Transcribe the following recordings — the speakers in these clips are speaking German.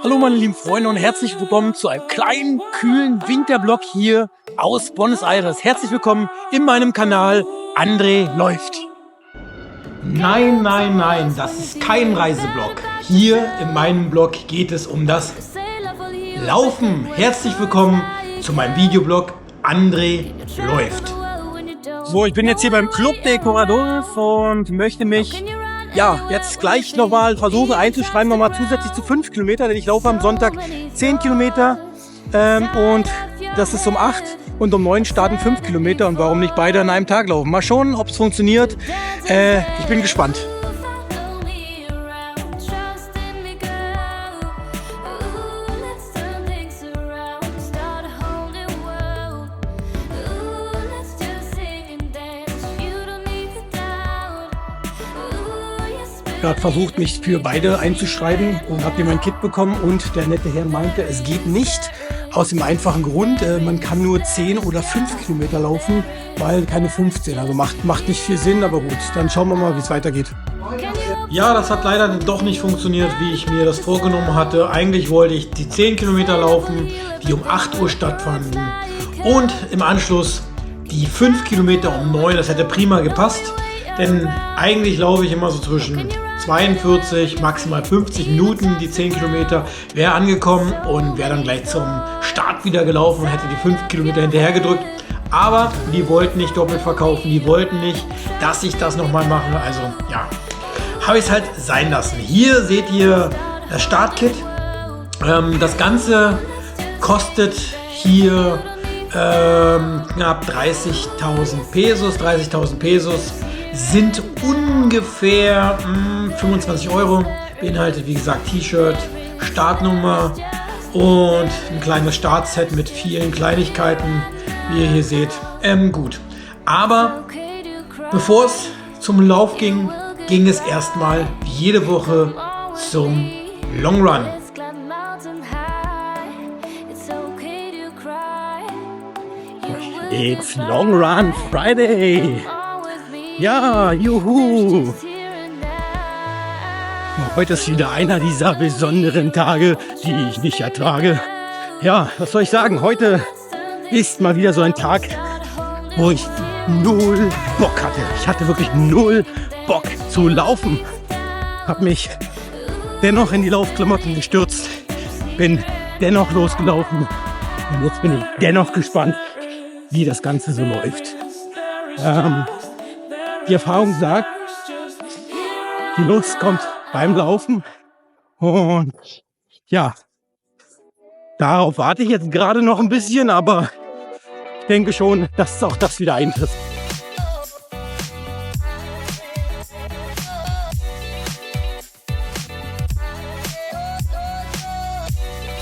Hallo meine lieben Freunde und herzlich willkommen zu einem kleinen, kühlen Wintervlog hier aus Buenos Aires. Herzlich willkommen in meinem Kanal André läuft. Nein, nein, nein, das ist kein Reiseblog. Hier in meinem Blog geht es um das Laufen. Herzlich willkommen zu meinem Videoblog André läuft. So, ich bin jetzt hier beim Club de Corredores und möchte mich jetzt gleich nochmal versuchen einzuschreiben, nochmal zusätzlich zu 5 Kilometer, denn ich laufe am Sonntag 10 Kilometer und das ist um 8 und um 9 starten 5 Kilometer und warum nicht beide an einem Tag laufen? Mal schauen, ob es funktioniert. Ich bin gespannt. Ich habe versucht, mich für beide einzuschreiben und habe hier mein Kit bekommen und der nette Herr meinte, es geht nicht aus dem einfachen Grund, man kann nur 10 oder 5 Kilometer laufen, weil keine 15, also macht nicht viel Sinn, aber gut, dann schauen wir mal, wie es weitergeht. Ja, das hat leider doch nicht funktioniert, wie ich mir das vorgenommen hatte. Eigentlich wollte ich die 10 Kilometer laufen, die um 8 Uhr stattfanden und im Anschluss die 5 Kilometer um 9, das hätte prima gepasst. Denn eigentlich laufe ich immer so zwischen 42, maximal 50 Minuten, die 10 Kilometer, wäre angekommen und wäre dann gleich zum Start wieder gelaufen und hätte die 5 Kilometer hinterher gedrückt. Aber die wollten nicht doppelt verkaufen, die wollten nicht, dass ich das nochmal mache. Also ja, habe ich es halt sein lassen. Hier seht ihr das Startkit. Das Ganze kostet hier knapp 30.000 Pesos. 30.000 Pesos sind ungefähr 25 Euro. Beinhaltet wie gesagt T-Shirt, Startnummer und ein kleines Startset mit vielen Kleinigkeiten, wie ihr hier seht. Gut, aber bevor es zum Lauf ging, ging es erstmal wie jede Woche zum Long Run. It's Long Run Friday! Ja, juhu! Heute ist wieder einer dieser besonderen Tage, die ich nicht ertrage. Ja, was soll ich sagen? Heute ist mal wieder so ein Tag, wo ich null Bock hatte. Ich hatte wirklich null Bock zu laufen. Hab mich dennoch in die Laufklamotten gestürzt, bin dennoch losgelaufen und jetzt bin ich dennoch gespannt, wie das Ganze so läuft. Die Erfahrung sagt, die Lust kommt beim Laufen und ja, darauf warte ich jetzt gerade noch ein bisschen, aber ich denke schon, dass auch das wieder eintritt.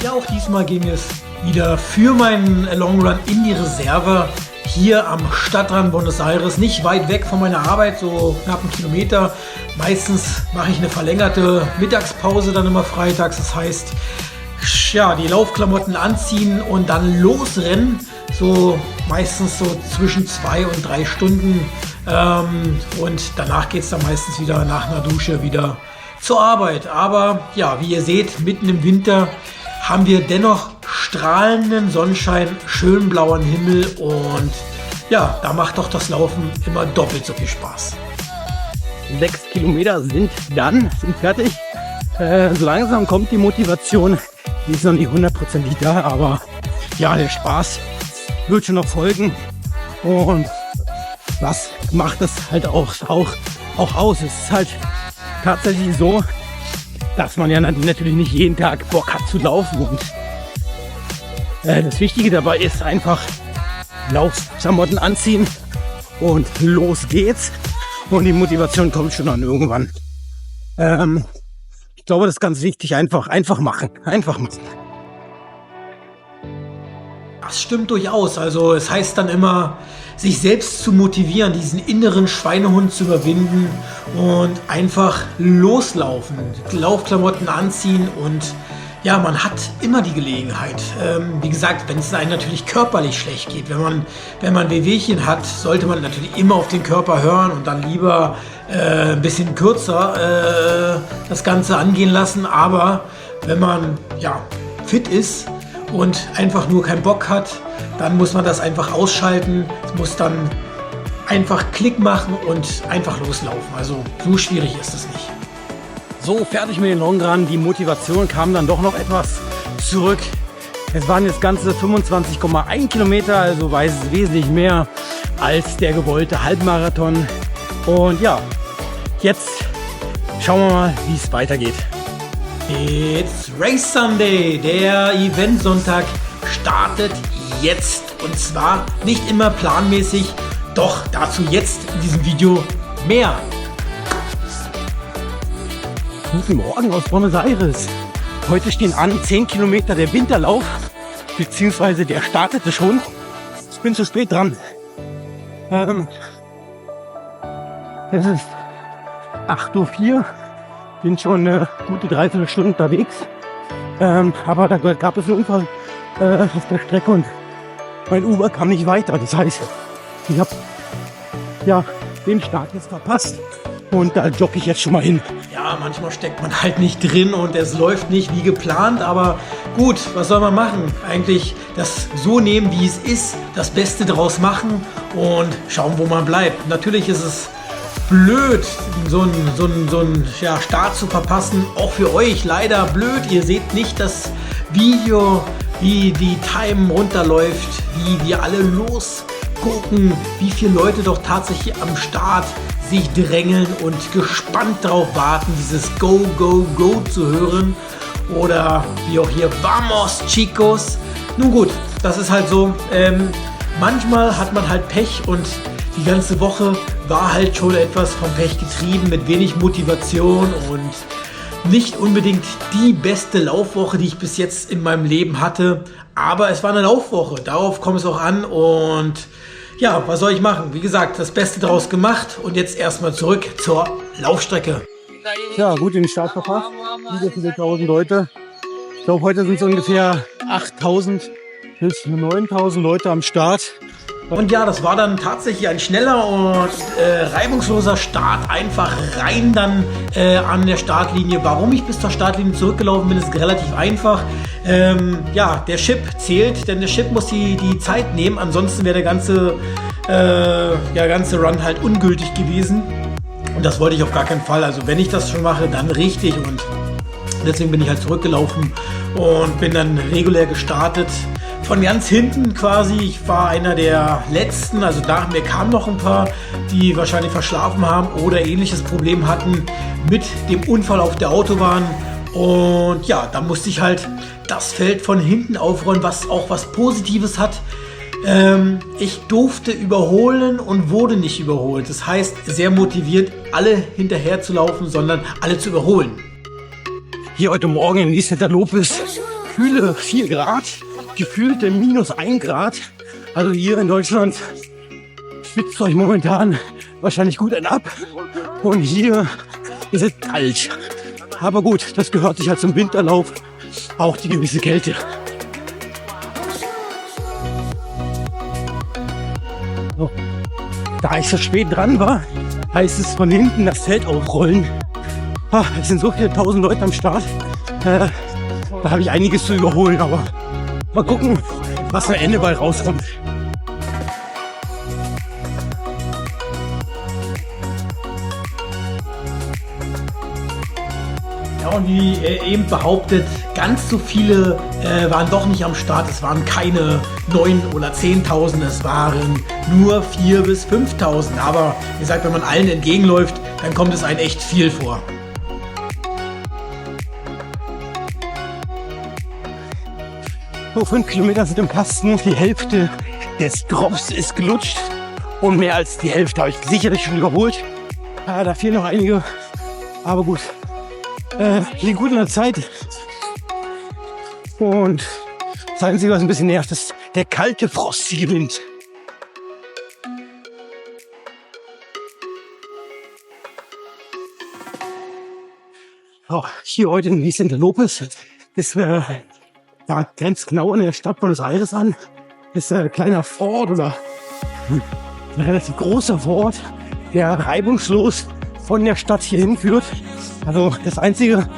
Ja, auch diesmal ging es wieder für meinen Long Run in die Reserve. Hier am Stadtrand Buenos Aires, nicht weit weg von meiner Arbeit, so knapp einen Kilometer. Meistens mache ich eine verlängerte Mittagspause dann immer freitags. Das heißt, ja, die Laufklamotten anziehen und dann losrennen. So meistens so zwischen 2 und 3 Stunden. Und danach geht es dann meistens wieder nach einer Dusche wieder zur Arbeit. Aber ja, wie ihr seht, mitten im Winter haben wir dennoch strahlenden Sonnenschein, schön blauen Himmel und ja, da macht doch das Laufen immer doppelt so viel Spaß. 6 Kilometer sind fertig. So langsam kommt die Motivation, die ist noch nicht 100%ig da, aber ja, der Spaß wird schon noch folgen und das macht es halt auch aus. Es ist halt tatsächlich so, dass man ja natürlich nicht jeden Tag Bock hat zu laufen und das Wichtige dabei ist einfach Laufklamotten anziehen und los geht's und die Motivation kommt schon dann irgendwann. Ich glaube, das ist ganz wichtig, einfach machen. Das stimmt durchaus. Also es heißt dann immer, sich selbst zu motivieren, diesen inneren Schweinehund zu überwinden und einfach loslaufen, Laufklamotten anziehen und ja, man hat immer die Gelegenheit. Wie gesagt, wenn es einem natürlich körperlich schlecht geht, wenn man Wehwehchen hat, sollte man natürlich immer auf den Körper hören und dann lieber ein bisschen kürzer das Ganze angehen lassen. Aber wenn man ja fit ist und einfach nur keinen Bock hat, dann muss man das einfach ausschalten. Es muss dann einfach Klick machen und einfach loslaufen. Also so schwierig ist es nicht. So, fertig mit den Longrun. Die Motivation kam dann doch noch etwas zurück. Es waren jetzt ganze 25,1 Kilometer, also wesentlich mehr als der gewollte Halbmarathon. Und ja, jetzt schauen wir mal, wie es weitergeht. It's Race Sunday. Der Eventsonntag startet jetzt. Und zwar nicht immer planmäßig, doch dazu jetzt in diesem Video mehr. Guten Morgen aus Buenos Aires. Heute stehen an 10 Kilometer der Winterlauf, beziehungsweise der startete schon. Ich bin zu spät dran. Es ist 8:04 Uhr, bin schon eine gute Dreiviertelstunde unterwegs. Aber da gab es einen Unfall auf der Strecke und mein Uber kam nicht weiter. Das heißt, ich habe ja den Start jetzt verpasst und da jogge ich jetzt schon mal hin. Ja, manchmal steckt man halt nicht drin und es läuft nicht wie geplant, aber gut, was soll man machen? Eigentlich das so nehmen, wie es ist, das Beste draus machen und schauen, wo man bleibt. Natürlich ist es blöd, so einen Start zu verpassen, auch für euch leider blöd. Ihr seht nicht das Video, wie die Time runterläuft, wie wir alle losgucken, wie viele Leute doch tatsächlich am Start sich drängeln und gespannt darauf warten, dieses Go, Go, Go zu hören. Oder wie auch hier, Vamos, Chicos. Nun gut, das ist halt so. Manchmal hat man halt Pech und die ganze Woche war halt schon etwas vom Pech getrieben, mit wenig Motivation und nicht unbedingt die beste Laufwoche, die ich bis jetzt in meinem Leben hatte. Aber es war eine Laufwoche, darauf kommt es auch an und ja, was soll ich machen? Wie gesagt, das Beste daraus gemacht und jetzt erstmal zurück zur Laufstrecke. Ja, gut in den Start verpasst. Über viele tausend Leute. Ich glaube, heute sind es ungefähr 8.000 bis 9.000 Leute am Start. Und ja, das war dann tatsächlich ein schneller und reibungsloser Start. Einfach rein dann an der Startlinie. Warum ich bis zur Startlinie zurückgelaufen bin, ist relativ einfach. Ja, der Chip zählt, denn der Chip muss die Zeit nehmen. Ansonsten wäre der ganze Run halt ungültig gewesen. Und das wollte ich auf gar keinen Fall. Also wenn ich das schon mache, dann richtig. Und deswegen bin ich halt zurückgelaufen und bin dann regulär gestartet. Von ganz hinten quasi, ich war einer der Letzten, also nach mir kamen noch ein paar, die wahrscheinlich verschlafen haben oder ähnliches Problem hatten mit dem Unfall auf der Autobahn. Und ja, da musste ich halt das Feld von hinten aufrollen, was auch was Positives hat. Ich durfte überholen und wurde nicht überholt. Das heißt, sehr motiviert, alle hinterher zu laufen, sondern alle zu überholen. Hier heute Morgen in Vicente Lopez, kühle 4 Grad. Gefühlte -1 Grad. Also hier in Deutschland schwitzt euch momentan wahrscheinlich gut ein ab. Und hier ist es kalt. Aber gut, das gehört sich halt zum Winterlauf. Auch die gewisse Kälte. So. Da ich so spät dran war, heißt es von hinten das Feld aufrollen. Es sind so viele tausend Leute am Start. Da habe ich einiges zu überholen, aber mal gucken, was am Ende bei rauskommt. Ja, und wie eben behauptet, ganz so viele waren doch nicht am Start. Es waren keine 9.000 oder 10.000, es waren nur 4.000 bis 5.000. Aber wie gesagt, wenn man allen entgegenläuft, dann kommt es einem echt viel vor. So, 5 Kilometer sind im Kasten, die Hälfte des Drops ist gelutscht und mehr als die Hälfte habe ich sicherlich schon überholt. Da fehlen noch einige, aber gut. Liegt gut in der Zeit. Und das Einzige, was ein bisschen nervt, ist der kalte, frostige Wind. So, hier heute in Vicente Lopez ist da grenzt genau an der Stadt Buenos Aires an. Das ist ein kleiner Fort oder ein relativ großer Fort, der reibungslos von der Stadt hier hinführt. Also das Einzige,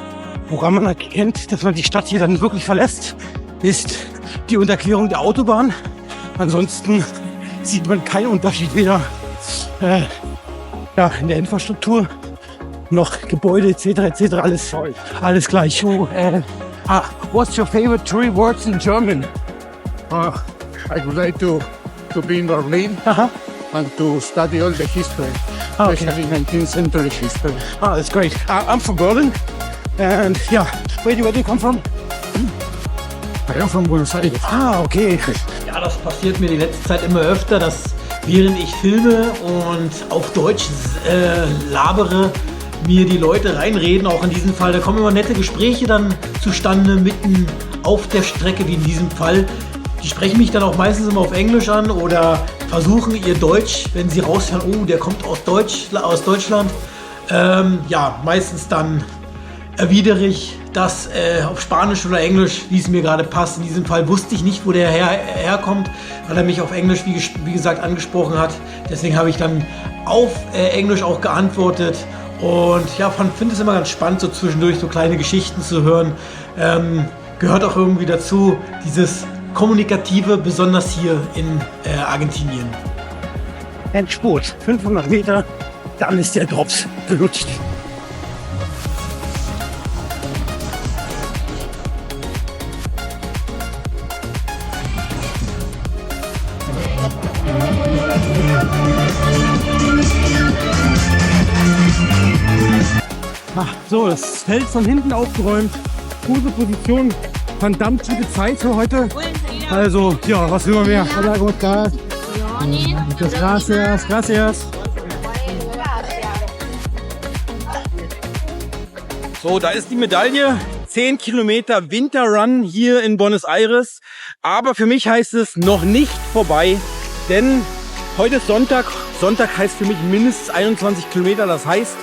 woran man erkennt, dass man die Stadt hier dann wirklich verlässt, ist die Unterquerung der Autobahn. Ansonsten sieht man keinen Unterschied weder in der Infrastruktur noch Gebäude etc. Alles gleich. What's your favorite three words in German? I would like to be in Berlin and to study all the history, especially 19th century history. That's great. I'm from Berlin. And yeah, where do you come from? I am from Buenos Aires. Okay. Ja, das passiert mir die letzte Zeit immer öfter, dass während ich filme und auf Deutsch labere, mir die Leute reinreden, auch in diesem Fall. Da kommen immer nette Gespräche dann zustande, mitten auf der Strecke, wie in diesem Fall. Die sprechen mich dann auch meistens immer auf Englisch an oder versuchen ihr Deutsch, wenn sie raushören, oh, der kommt aus Deutschland. Meistens dann erwidere ich das auf Spanisch oder Englisch, wie es mir gerade passt. In diesem Fall wusste ich nicht, wo der herkommt, weil er mich auf Englisch, wie gesagt, angesprochen hat. Deswegen habe ich dann auf Englisch auch geantwortet. Und ja, finde es immer ganz spannend, so zwischendurch so kleine Geschichten zu hören. Gehört auch irgendwie dazu, dieses Kommunikative, besonders hier in Argentinien. Endspurt, 500 Meter, dann ist der Drops gelutscht. So, das Feld von hinten aufgeräumt, gute Position, verdammt gute Zeit für heute. Also, ja, was will man mehr? Gracias. So, da ist die Medaille. 10 Kilometer Winterrun hier in Buenos Aires. Aber für mich heißt es noch nicht vorbei, denn heute ist Sonntag. Sonntag heißt für mich mindestens 21 Kilometer. Das heißt,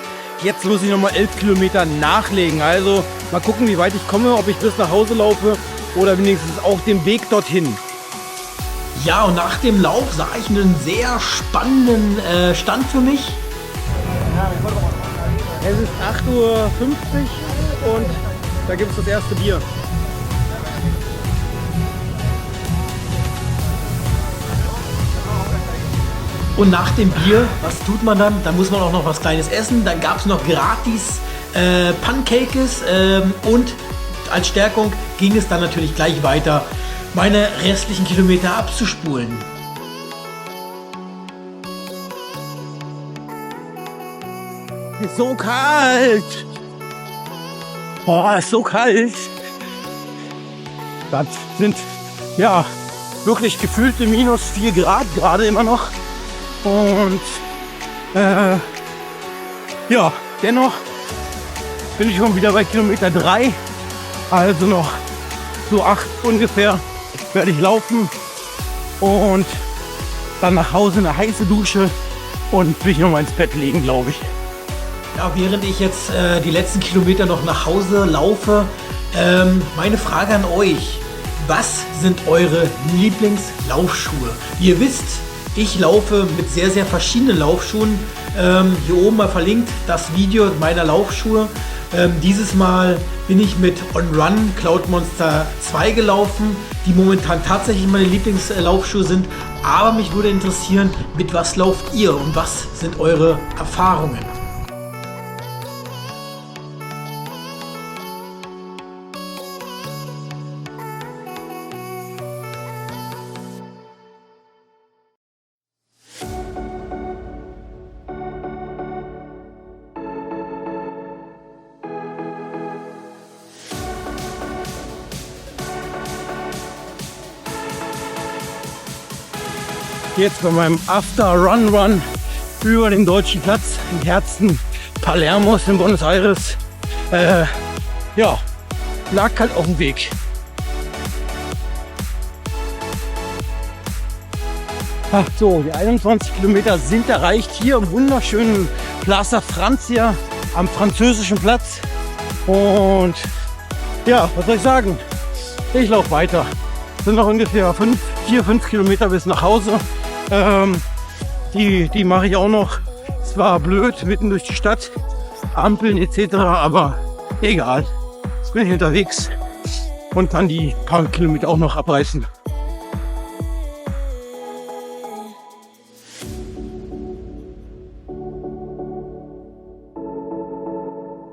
jetzt muss ich nochmal 11 Kilometer nachlegen. Also mal gucken, wie weit ich komme, ob ich bis nach Hause laufe oder wenigstens auch den Weg dorthin. Ja, und nach dem Lauf sah ich einen sehr spannenden Stand für mich. Es ist 8:50 Uhr und da gibt es das erste Bier. Und nach dem Bier, was tut man dann? Dann muss man auch noch was Kleines essen. Dann gab es noch gratis Pancakes und als Stärkung ging es dann natürlich gleich weiter, meine restlichen Kilometer abzuspulen. Ist so kalt. Boah, ist so kalt. Das sind ja wirklich gefühlte -4 Grad gerade immer noch. Und dennoch bin ich schon wieder bei Kilometer 3. Also noch so 8 ungefähr werde ich laufen und dann nach Hause eine heiße Dusche und mich nochmal ins Bett legen, glaube ich. Ja, während ich jetzt die letzten Kilometer noch nach Hause laufe, meine Frage an euch: Was sind eure Lieblingslaufschuhe? Wie ihr wisst, ich laufe mit sehr, sehr verschiedenen Laufschuhen. Hier oben mal verlinkt das Video meiner Laufschuhe. Dieses Mal bin ich mit On Run Cloudmonster 2 gelaufen, die momentan tatsächlich meine Lieblingslaufschuhe sind. Aber mich würde interessieren, mit was lauft ihr und was sind eure Erfahrungen? Jetzt bei meinem After-Run über den Deutschen Platz im Herzen Palermos in Buenos Aires. Lag halt auf dem Weg. Ach so, die 21 Kilometer sind erreicht hier im wunderschönen Plaza Francia am französischen Platz. Und ja, was soll ich sagen? Ich laufe weiter. Es sind noch ungefähr 4-5 Kilometer bis nach Hause. Die mache ich auch noch. Es war blöd, mitten durch die Stadt, Ampeln etc., aber egal. bin ich unterwegs und kann die paar Kilometer auch noch abreißen.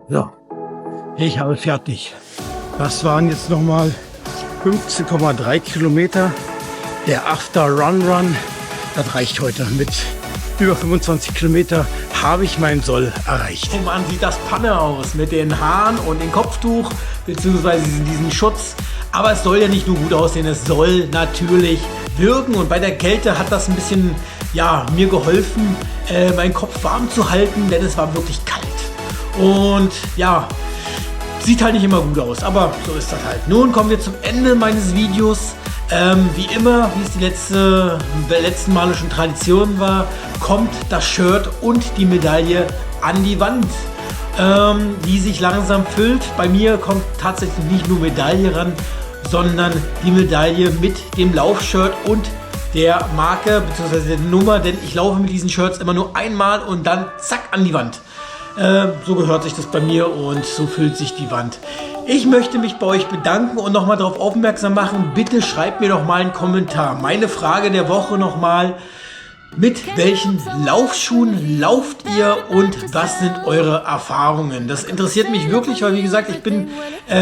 So, ich habe fertig. Das waren jetzt nochmal 15,3 Kilometer. Der After Run, das reicht heute. Mit über 25 Kilometer habe ich meinen Soll erreicht. Oh Mann, sieht das Panne aus mit den Haaren und dem Kopftuch, beziehungsweise diesen Schutz. Aber es soll ja nicht nur gut aussehen, es soll natürlich wirken. Und bei der Kälte hat das ein bisschen, ja, mir geholfen, meinen Kopf warm zu halten, denn es war wirklich kalt. Und ja, sieht halt nicht immer gut aus, aber so ist das halt. Nun kommen wir zum Ende meines Videos. Wie immer, wie es die letzten Male schon Tradition war, kommt das Shirt und die Medaille an die Wand, die sich langsam füllt. Bei mir kommt tatsächlich nicht nur Medaille ran, sondern die Medaille mit dem Laufshirt und der Marke bzw. der Nummer, denn ich laufe mit diesen Shirts immer nur einmal und dann zack an die Wand. So gehört sich das bei mir und so füllt sich die Wand. Ich möchte mich bei euch bedanken und nochmal darauf aufmerksam machen, bitte schreibt mir doch mal einen Kommentar. Meine Frage der Woche nochmal: Mit welchen Laufschuhen lauft ihr und was sind eure Erfahrungen? Das interessiert mich wirklich, weil wie gesagt, ich bin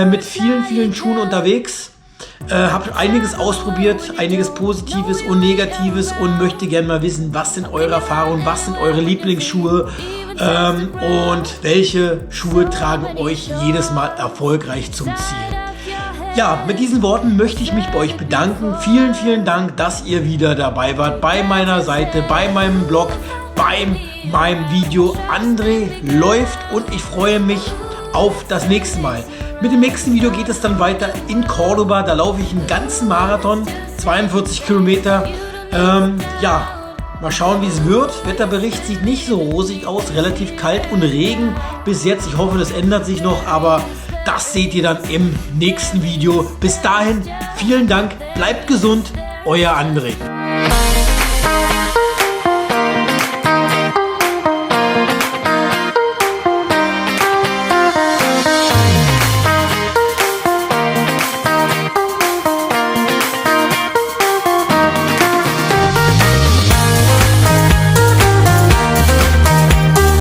mit vielen Schuhen unterwegs. Habe einiges ausprobiert, einiges Positives und Negatives und möchte gerne mal wissen, was sind eure Erfahrungen, was sind eure Lieblingsschuhe und welche Schuhe tragen euch jedes Mal erfolgreich zum Ziel. Ja, mit diesen Worten möchte ich mich bei euch bedanken. Vielen Dank, dass ihr wieder dabei wart bei meiner Seite, bei meinem Blog, bei meinem Video. André läuft und ich freue mich auf das nächste Mal. Mit dem nächsten Video geht es dann weiter in Cordoba. Da laufe ich einen ganzen Marathon, 42 Kilometer. Ja, mal schauen, wie es wird. Wetterbericht sieht nicht so rosig aus, relativ kalt und Regen bis jetzt. Ich hoffe, das ändert sich noch, aber das seht ihr dann im nächsten Video. Bis dahin, vielen Dank, bleibt gesund, euer André.